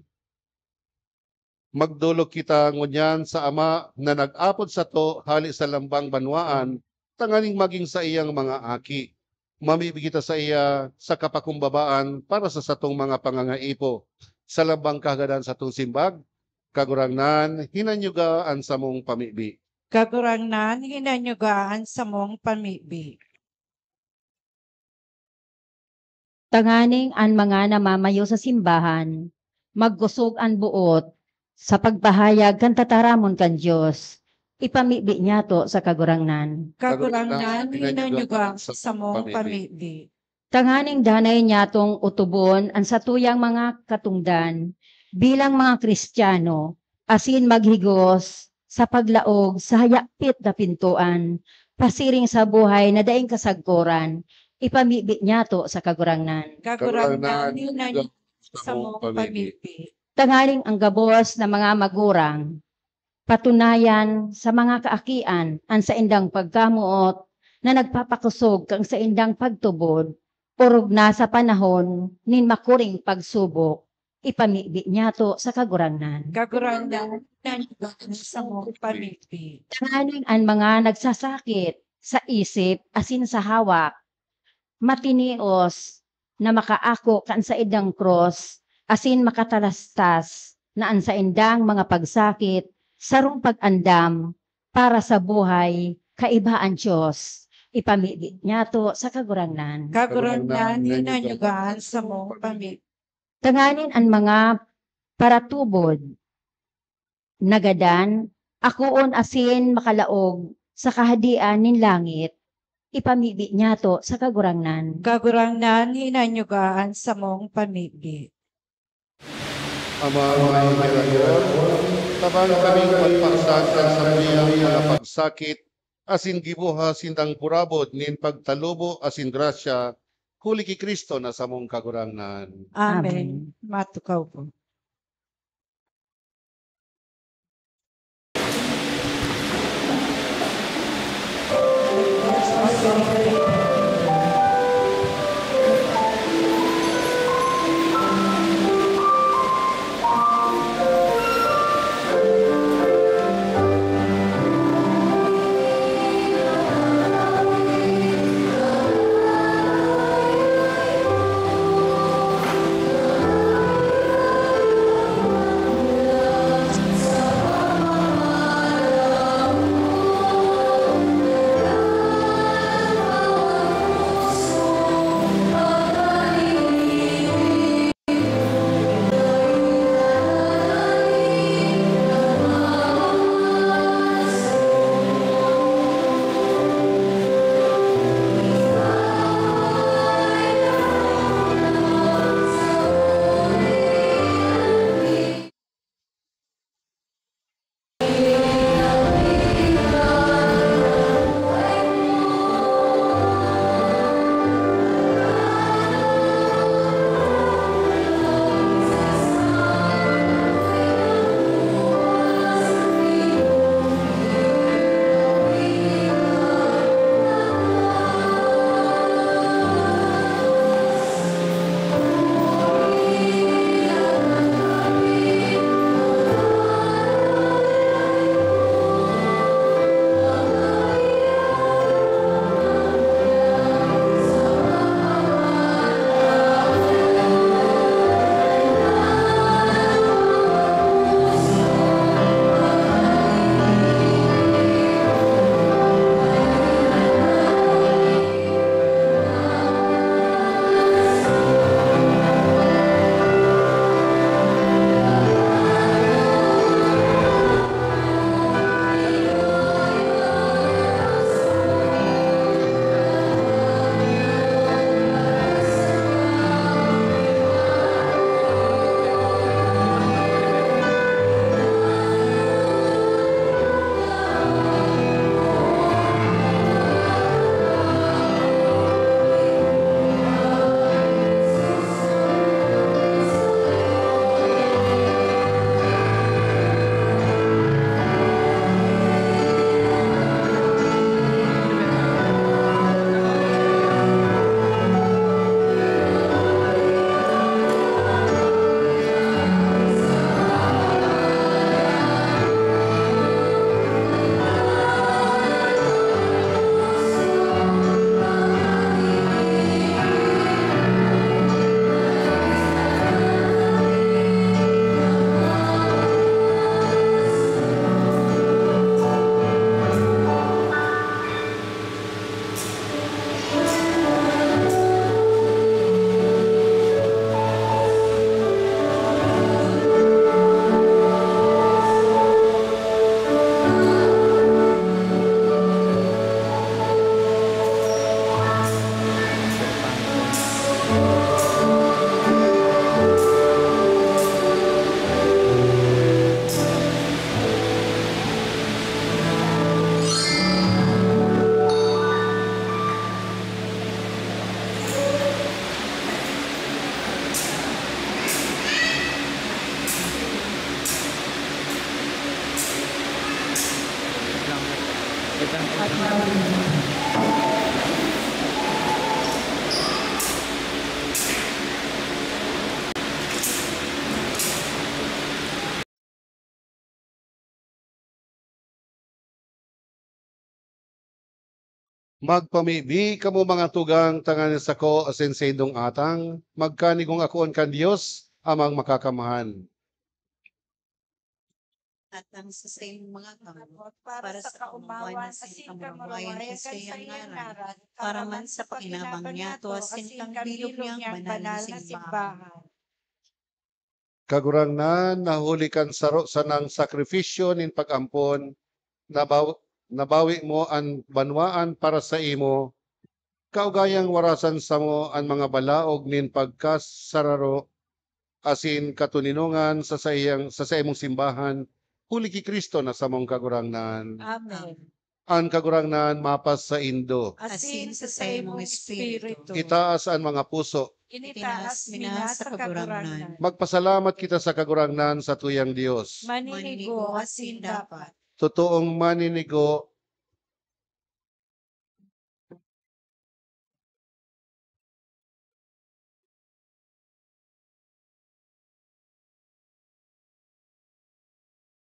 Magdulog kita ngunyan sa Ama na nag-apod sa to hali sa lambang banwaan tanganing maging sa iyang mga aki. Mamibig kita sa iya sa kapakumbabaan para sa satong mga pangangaipo sa lambang kagadan sa tong simbag, kagurangnan, hinanyugaan sa mong pamibi. Kagurangnan, hinanyugaan sa mong pamibi. Tanganing ang mga namamayo sa simbahan, magkusog ang buot sa pagpahayag kan tataramon kan Dios. Ipamibi niya to sa kagurangnan. Kagurangnan, hinanyugaan sa mong pamibi. Tanganing danay niya tong utubon ang satuyang mga katungdan bilang mga Kristiyano, asin maghigos sa paglaog sa hayapit na pintuan, pasiring sa buhay na daing kasagkoran, ipamibi niya to sa kagurangnan. Kagurangnan, hinanyugaan sa mong pamibi. Tangaling ang gabos na mga magurang, patunayan sa mga kaakian ang sa indang pagkamuot na nagpapakusog kang sa indang pagtubod, urog na sa panahon nin makuring pagsubok, ipamibi niya to sa kagurangnan. Kagurangnan, hinanyugaan sa mong pamibi. Tangaling ang mga nagsasakit sa isip asin sa hawak, matinios na makaako kan sa indang cross, asin makatalastas na ang sa indang mga pagsakit, sarong pag-andam para sa buhay, kaibaan Diyos. Ipamibi niya to sa kagurangnan. Kagurangnan, hinanyugaan sa mong pamibi. Tanganin ang mga paratubod, nagadan, akoon asin makalaog sa kahadian nin langit. Ipamibi niya to sa kagurangnan. Kagurangnan, hinanyugaan sa mong pamibi. Ama, may kirayon, tabang kaming pagpaksakan sa miyang mga pagsakit, asin gibuha sindang purabod nin pagtalubo asin grasya, huli ki Kristo na sa mong kagurangnan. Amen. Matukaw po. Magpamibi kamo mga tugang tangan sa ko asin sa indong atang, magkanigong akoon kan Dios amang makakamahan. At ang sa same mga kamot, para sa kaumawan, asin kamurawayan kan sa iyang ngaran, para man sa pakinabang niya to asin kang bilog niyang banal na simbahan. Kagurang na nahuli kan saro sa nang sakrifisyo nin pag-ampon, nabawi mo ang banwaan para sa imo, kaugayang warasan sa mo ang mga balaog nin pagkasararo, asin katuninungan sa imong simbahan, huli ki Kristo na sa mong kagurangnan. Amen. Ang kagurangnan mapas sa indo. Asin sa imong espiritu. Itaas ang mga puso. Initaas mina sa kagurangnan. Magpasalamat kita sa kagurangnan sa tuyang Dios. Maninigo asin dapat. Totoong maninigo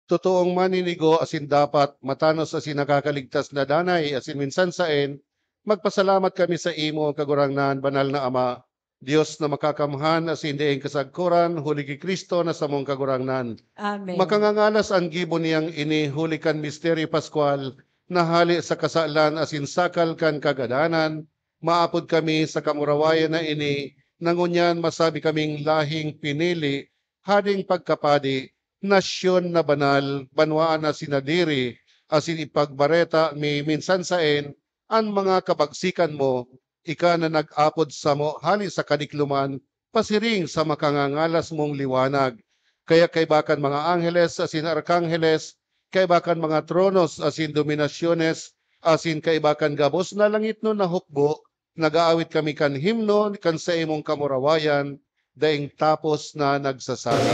Totoong maninigo asin dapat matanos asin nakakaligtas na danay asin minsan saen magpasalamat kami sa imo kagurangnan banal na Ama, Dios na makakamhan asin dieng kasagkuran huli ki Kristo na sa mong kagurangnan. Amen. Makangangalas ang gibo niyang ini huli kan misteryo Pascual na hali sa kasalan asin sakal kan kagadanan, maapod kami sa kamurawayan na ini, nangunyan masabi kaming lahing pinili, hading pagkapadi, nasyon na banal, banwaan na sinadiri, asin ipagbareta mi minsan saen, ang mga kabagsikan mo, ika na nag-apod sa mo, hali sa kadikluman, pasiring sa makangangalas mong liwanag. Kaya kaibakan mga angeles, asin arkangheles, kaibakan mga tronos, asin dominasyones, asin kaibakan gabos na langit no na hukbo, nag-aawit kami kan himno, kan sa imong kamurawayan, daing tapos na nagsasabi.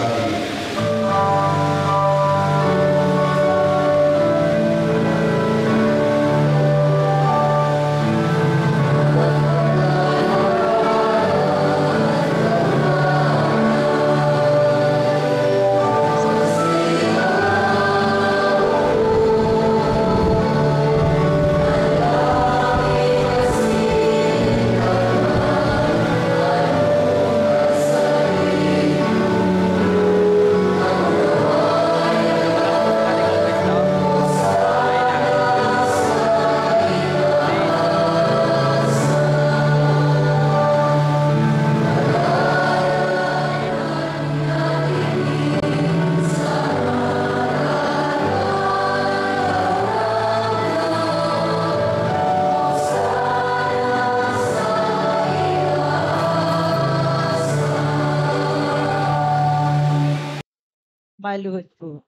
Maluhod po.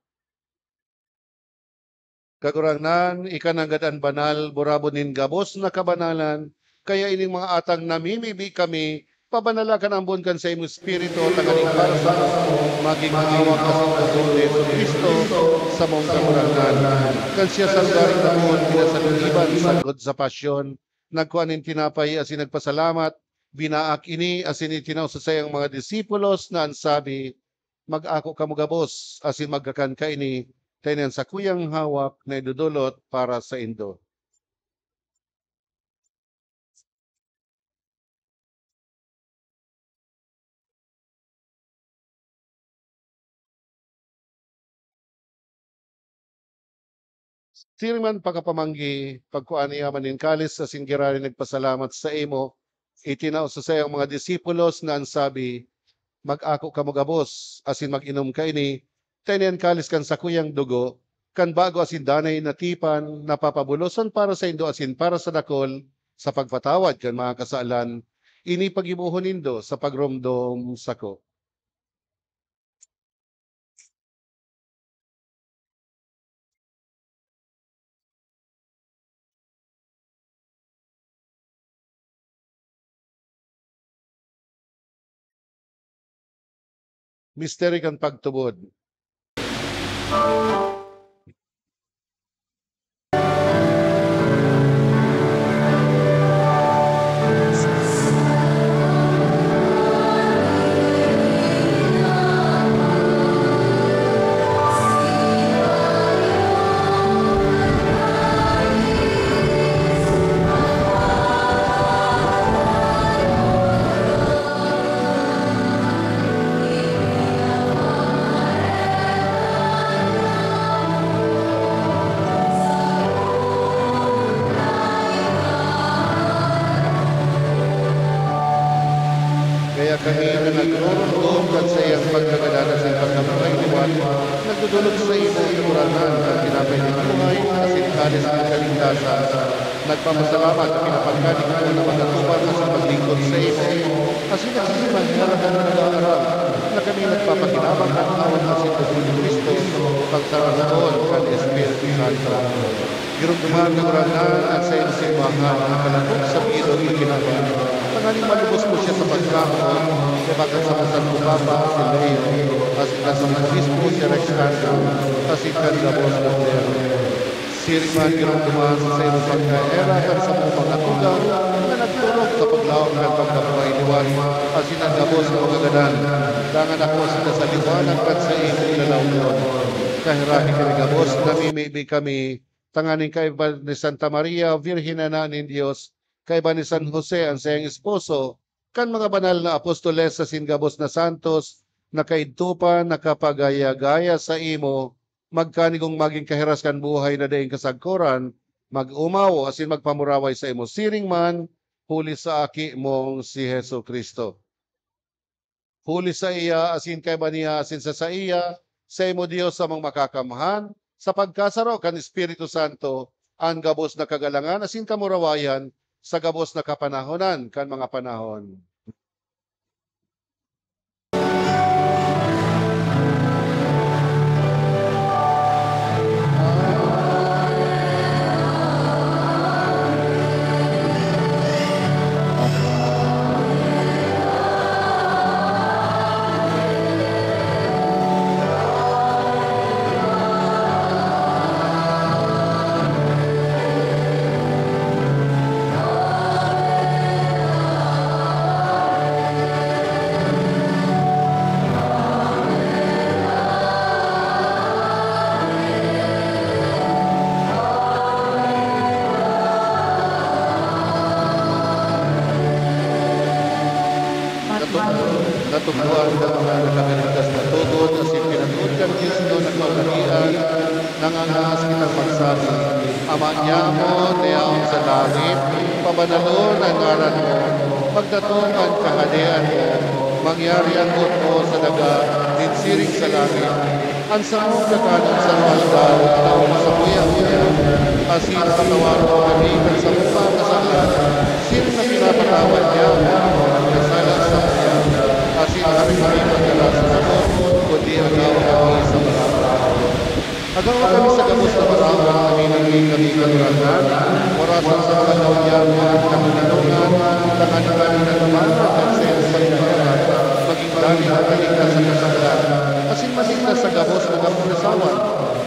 Kagurangnan, ikanagadan banal, burabonin gabos na kabanalan, kaya ining mga atang namimibi kami, pabanalakan ang bunkan sa imong Espiritu, tangaling para sa maging maawag asin kasuli sa Kristo sa mong kagurangnan. Kan siya sanggaring namon, pinasaluliban, sagod sa pasyon, nagkuhanin tinapay asin nagpasalamat, binaak ini asin itinaw sa sayang mga disipulos na ansabi, mag-ako kamo gabos, asin magkakan ka ini, tayo sa kuyang hawak na idudulot para sa indo. Sirman pagkapamanggi, pagkuan niya manin kalis sa singgirani nagpasalamat sa imo, itinaw sa sayang mga disipulos na ansabi, mag-ako kamo gabos, asin mag-inom ka ini, tayo kalis kan sa kuyang dugo, kan bago asin danay natipan, napapabulosan para sa indo asin para sa dakol, sa pagpatawad kan mga kasalan, Ini pagibuhon nindo sa pagromdom sako. Misteri kan pagtubod. Kaya kami na nagdudulog at sa iyang pagkagalanan sa pagkamatay liwan, nagdudulog sa imo kekurangan at tinapay ng buhay at sinikalis ng kaligtasan. Nagpapasalamat at pinapagkaling ko na magkatupan sa paglingkod sa imo. Kasi nagsisipan harapan ng nag-aaral na kami nagpapakinabang ng awan at sintusin ng Kristo pagtaranaon kan Espiritu Santo. Girumduman ng kurangan at sa iyong simbahan na kalakot sa bilog na ginagawa. Tangaling malubos mo siya sa pagkaon, kaya bakit sa San Papa, si Leo, as sa Francisco, si Rex Castro, as ikan Gabos na Leo. Siriman girumduman sa iyong pagkaera at sa mga tugang na nagtulog sa paglawang ng pagkapailiwan, as ikan Gabos na magagadan. Dangan ako sa liwanag at sa iyong lalawon. Kahirahi kami Gabos, namimibig kami, tanganing kaiba ni Santa Maria, Virgen na ng Diyos, kaiba ni San Jose, ang sayang esposo, kan mga banal na apostoles sa singabos na santos, nakaidtupan, nakapagaya-gaya sa imo, magkanigong maging kahiras kan buhay na daing kasagkoran, mag-umaw, asin magpamuraway sa imo siring man, huli sa aki mong si Heso Kristo. Huli sa iya, asin kaiba niya, asin sa iya, sa imo Diyos sa mga makakamahan, sa pagkasaro kan Espiritu Santo, ang gabos na kagalangan, asin kamurawayan, sa gabos na kapanahonan kan mga panahon. Natugduan ng mga nakakalitas na tugod na si pinatugod kan Kristo na kaugalian nangangaas kitang magsabi, Ama niya mo, niyaon sa langit, pabanalon ang ngaran mo, magdatong ang kahadian mo, mangyari ang mo sa daga, dinsiring sa langit, ang samong kakanan sa maldaw, ang masabuya niya, asin patawar mo kami kan sa mga kasalan, sino na pinapatawad niya, kasalan sa kanya, asin kami magdala sa sabon, kundi agaw kami sa maraming. Agaw kami sa gabos na maraming, kami kanurangan, orasan sa mga naunyan, kami nanungan, tangan kami na naman, at sa iyo sa kanya, maging dali na kaligtas sa kasagalan, asin maligtas sa gabos na kapunasawan,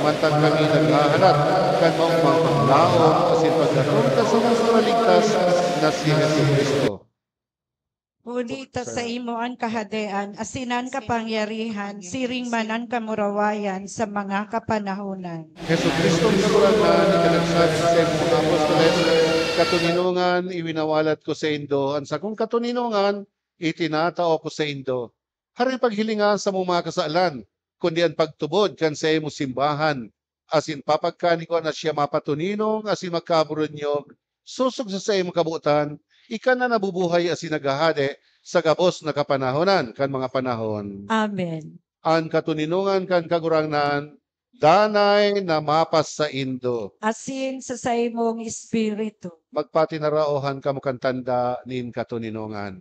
mantag kami naghahanap, kan maong panglaon, asin pagdaton ka sa mga maligtas na si Jesu Cristo. Huli ta sa imo ang kahadean, asinan kapangyarihan, siring man ang kamurawayan sa mga kapanahunan. Jesu Cristo ang kaburangan, ikanagsabi sa mga apostoles, katuninungan, iwinawalat ko sa indo, ang sakong katuninungan, itinatao ko sa indo. Hari paghilingan sa mga kasalan, kundi ang pagtubod kan sa imo simbahan, asin papagkani ko na siya mapatuninong, asin magkaburunyog, susog sa imo kabutan, ikan na nabubuhay asin nagahade sa gabos na kapanahonan kan mga panahon. Amen. Ang katuninungan kan kagurangnan, danay na mapas sa Indo. asin sa saimong espiritu. Magpatinaraohan kamo kan tanda nin katuninongan.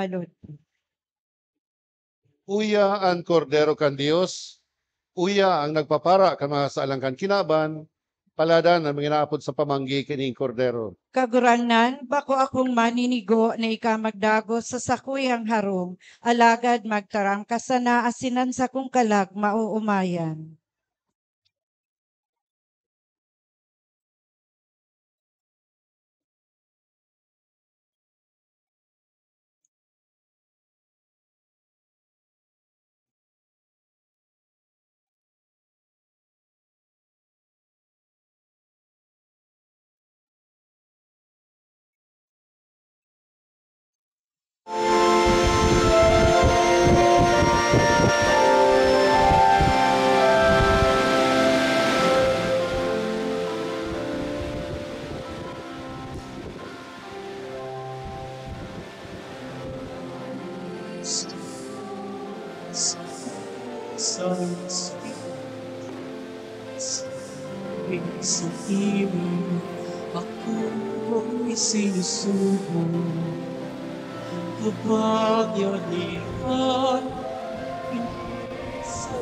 Balod. Uya ang kordero kan Dios, uya ang nagpapara kan mga saalangkan kinaban, paladan ang mga naapod sa pamanggi kining kordero. Kagurangnan, bako akong maninigo na ikamagdago sa sakuyang harong, alagad magtarang kasana asinan sa kong kalag mauumayan. Sa iyo, ako'y sinusubo. Kapag yanihan, sa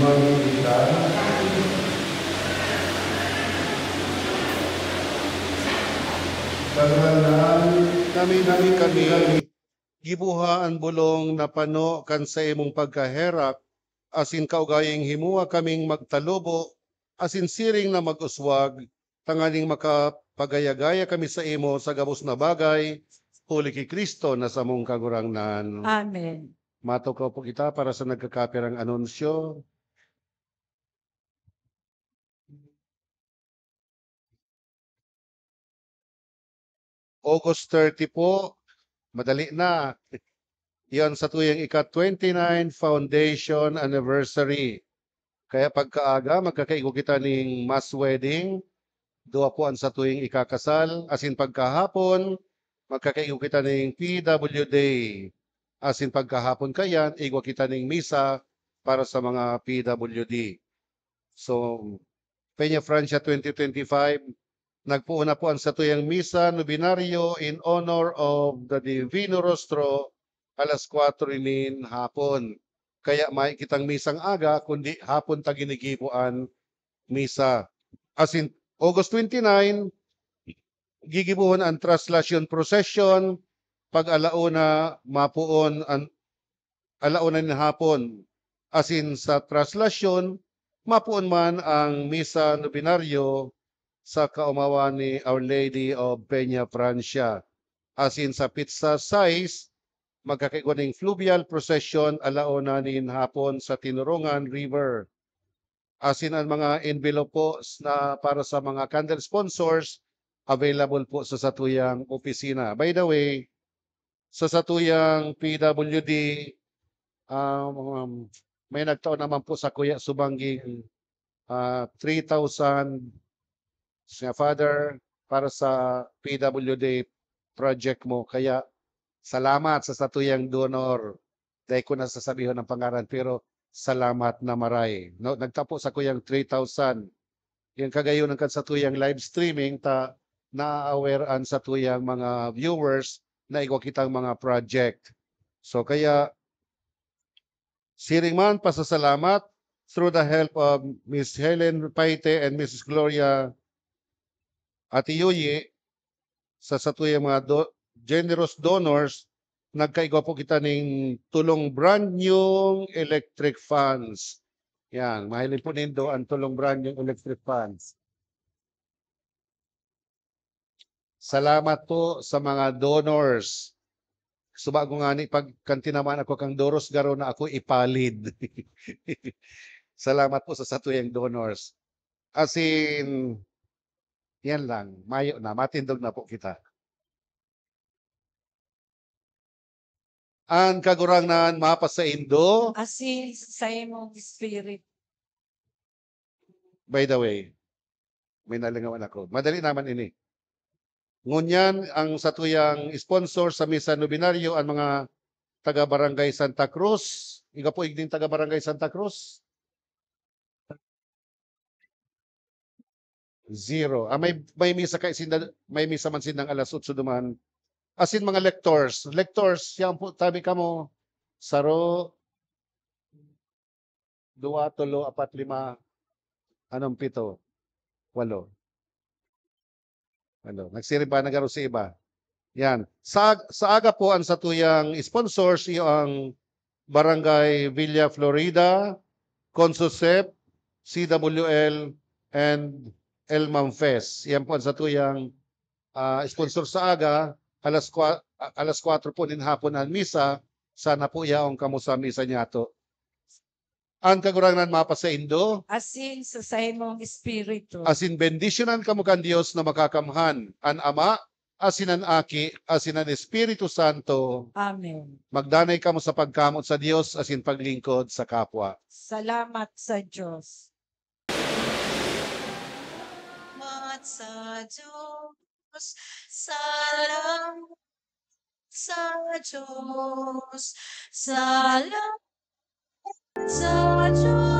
Magdita. Kaganan kami gibuhaan bulong na pano kan sa imong pagkaherap asin kaugayeng himuwa kaming magtalubo asin siring na mag-uswag tanganing makapagayagaya kami sa imo sa gabos na bagay huli kay Kristo na sa mong kagurangnan. Amen. Matukaw po kita para sa nagkakapirang anunsyo. August 30 po, madali na. Iyon sa tuyang ika-29 Foundation Anniversary. Kaya pagkaaga, magkakaigo kita ng mass wedding. Dua po ang sa tuyang ikakasal. Asin pagkahapon, magkakaigo kita ng PW Day. Asin pagkahapon kayan, igwa kita ng misa para sa mga PWD. So, Peña Francia 2025, nagpuuna po ang satuyang misa nobinaryo in honor of the Divino Rostro alas 4 inin hapon. Kaya may kitang misang aga, kundi hapon ta ginigibuan misa. As in, August 29, gigibuhon ang translation procession, pag alauna mapuon ang alauna ni hapon. As in, sa translation, mapuon man ang misa nobinaryo sa kaumawa ni Our Lady of Peña Francia. As in sa pizza size, magkakaigwa ng fluvial procession alauna nin hapon sa Tinurungan River. As in ang mga envelope po na para sa mga candle sponsors, available po sa satuyang opisina. By the way, sa satuyang PWD, may nagtaon naman po sa Kuya Subangging 3,000 siya, Father, para sa PWD project mo. Kaya salamat sa satuyang donor. Dahil ko na sasabihin ng pangalan, pero salamat na maray. No, nagtapo sa kuyang 3,000. Yung kagayon ng satuyang live streaming, na-awarean sa tuyang mga viewers na ikaw kitang mga project. So kaya, siring man, pasasalamat through the help of Miss Helen Paite and Mrs. Gloria Ate Yuyi, sa satuyang mga generous donors, nagkaigo po kita ng tulong brand new electric fans. Yan, mahilin po nindo ang tulong brand new electric fans. Salamat po sa mga donors. Subago nga ni pagkanti naman ako kang doros garo na ako ipalid. Salamat po sa satuyang donors. As in, yan lang, mayo na, matindog na po kita. Ang kagurangnan mapa sa Indo. Asin sa imong spirit. By the way, may nalingawan ako. Madali naman ini. Ngunyan, ang satuyang sponsor sa Misa Nobinaryo, ang mga taga-barangay Santa Cruz. Iga po igding taga-barangay Santa Cruz. 0. May misa kay may misa man sindang alas 8 duman. Asin mga lectors. Lectors, yan po, tabi ka mo, saro, 2, 3, 4, 5, 7, 8. Nagsiriba na garo sa iba. Yan. Sa aga po ang satuyang sponsors yung Barangay Villa Florida, Consusep, CWL, and El Manfes. Yan po ang satuyang sponsor sa aga. Alas 4 po din hapon ang misa. Sana po yaong kamusa misa niya to. Ang kagurangnan mapa sa Indo. Asin sa imong espiritu. Asin bendisyonan kamo kan Dios na makakamhan. An Ama, asin ang Aki, asin ang Espiritu Santo. Amen. Magdanay kamo sa pagkamot sa Dios, asin paglingkod sa kapwa. Salamat sa Diyos. Salamat sa Diyos, salamat sa Diyos, salamat sa Diyos.